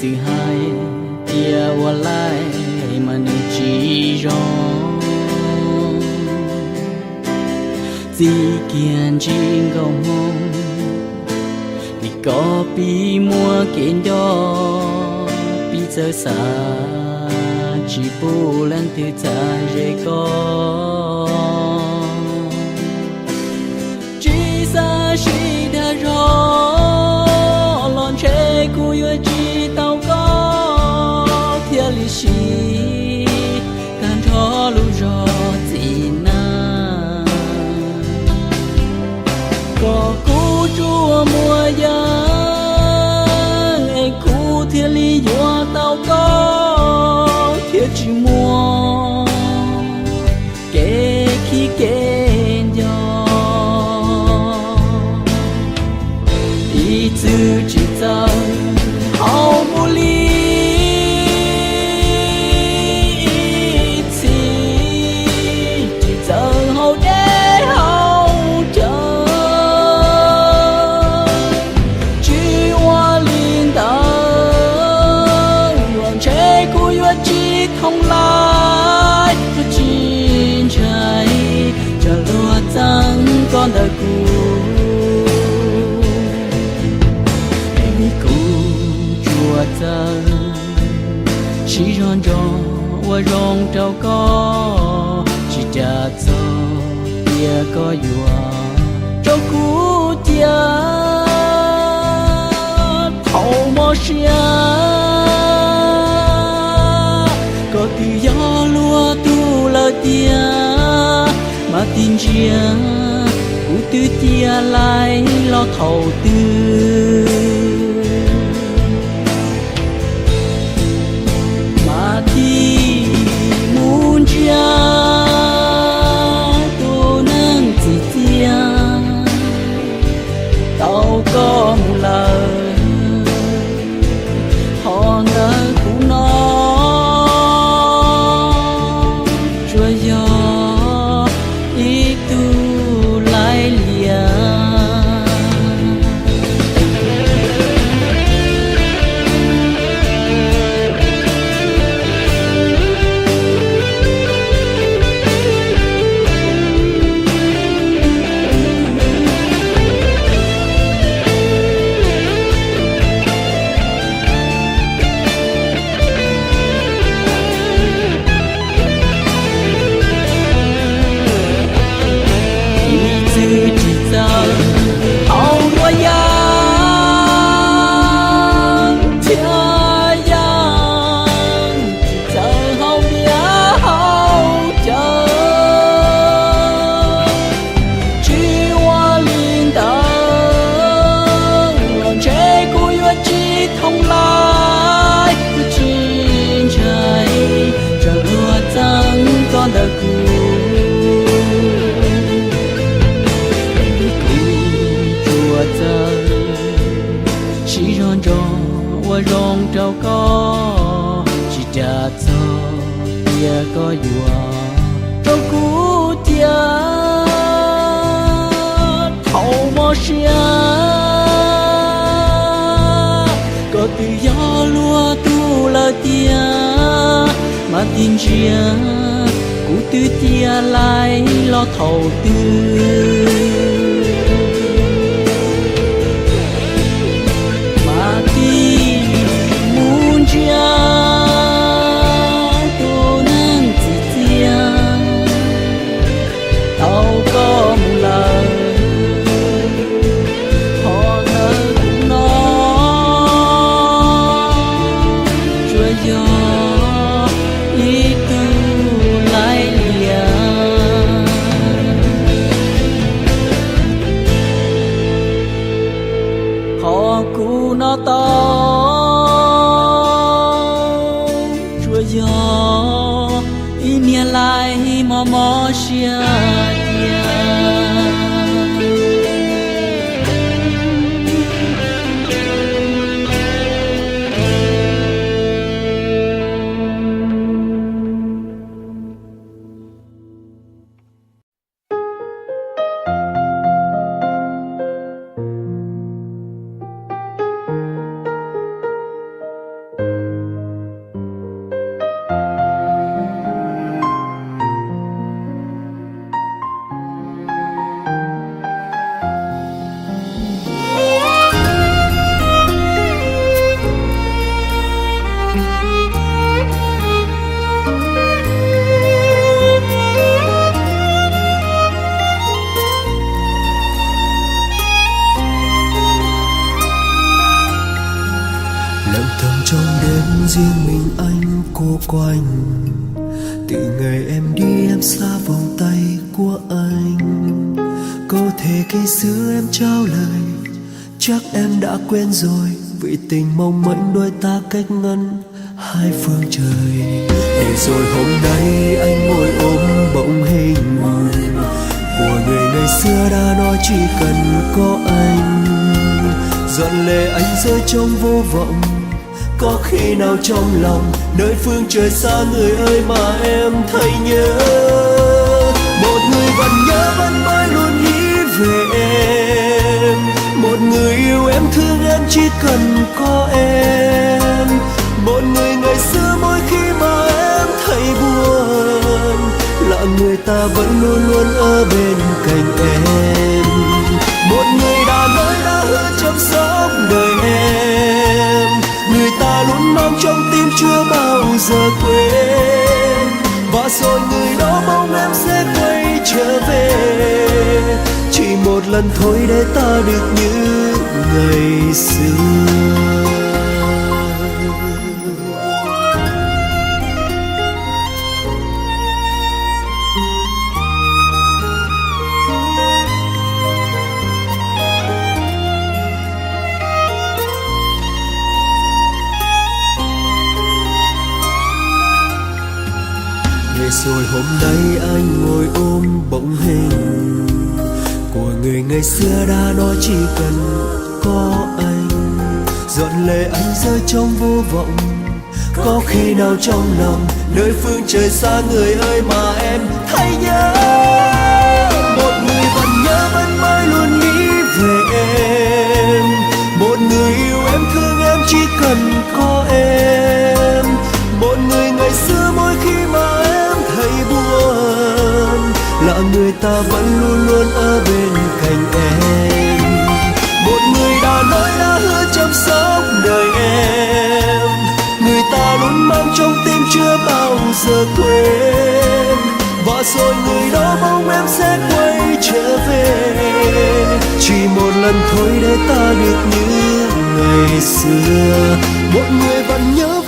sự hai tia qua lại mà nên chỉ rong chỉ kiên chính gồng mong vì có bị mua kiện đó bị giờ xa chỉ bu lên từ xa dễ có chỉ xa chỉ đã rõ lon chế cu yêu chỉ tao có thiên lý sĩ càng cho lu rõ gì na có cú chúa mùa giang ai cú thiên lý yêu tao có thiên chỉ mua kể khi kể nhau ý chữ chỉ giờ hậu vô lý chỉ giờ hậu để hậu chờ chỉ hoa liên tầng lòng chế của yêu chỉ không lại cho chín trái cho lúa trắng con đời cũ chỉ rong rong và rong trâu có chỉ trả cho tia có dùa trâu cú tia thầu mò xia có tự do lúa tu lơ tia mà tin chia cú tư tia lại lo thầu tư muốn cha tu nâng chỉ tia tao có một lời họ ngỡ cũng nó chúa gió ý tu lại liền con đời cũ chùa giờ chỉ rong rong và rong trâu có chỉ trả cho tia có dùa trâu cú tia thầu mò xia có tự do lúa tu lơ tia mà tin chia cú tư tia lại lo thầu tư mà tin muốn chia tu nâng chỉ tia tao có một lời họ ngỡ cũng nó chúa gió ý tu lại họ cũ nó to chúa gió ý nia lại mò mò xia tia lặng thầm trong đêm riêng mình anh cô quạnh. Từ ngày em đi em xa vòng tay của anh. Có thể khi xưa em trao lời, chắc em đã quên rồi, vì tình mong manh đôi ta cách ngăn hai phương trời. Để rồi hôm nay anh ngồi ôm bóng hình của người ngày xưa đã nói chỉ cần có anh. Giọt lệ anh rơi trong vô vọng, có khi nào trong lòng nơi phương trời xa người ơi mà em thấy nhớ. Một người vẫn nhớ vẫn mãi luôn nghĩ về em, một người yêu em thương em chỉ cần có em. Một người ngày xưa mỗi khi mà em thấy buồn, là người ta vẫn luôn luôn ở bên cạnh em. Một người đã nói đã hứa chăm sóc đời em, người ta luôn mang trong tim chưa bao giờ quên. Và rồi người đó mong em sẽ quay trở về, chỉ một lần thôi để ta được như ngày xưa. Rồi hôm nay anh ngồi ôm bóng hình của người ngày xưa đã nói chỉ cần có anh. Giọt lệ anh rơi trong vô vọng, có khi nào trong lòng nơi phương trời xa người ơi mà em thấy nhớ. Một người vẫn nhớ vẫn mãi luôn nghĩ về em, một người yêu em thương em chỉ cần có em. Một người ngày xưa mỗi khi mà em thấy buồn, là người ta vẫn luôn luôn ở bên cạnh em. Một người đã nói đã hứa chăm sóc đời em, người ta luôn mang trong tim chưa bao giờ quên. Và rồi người đó mong em sẽ quay trở về, chỉ một lần thôi để ta được như ngày xưa. Một người vẫn nhớ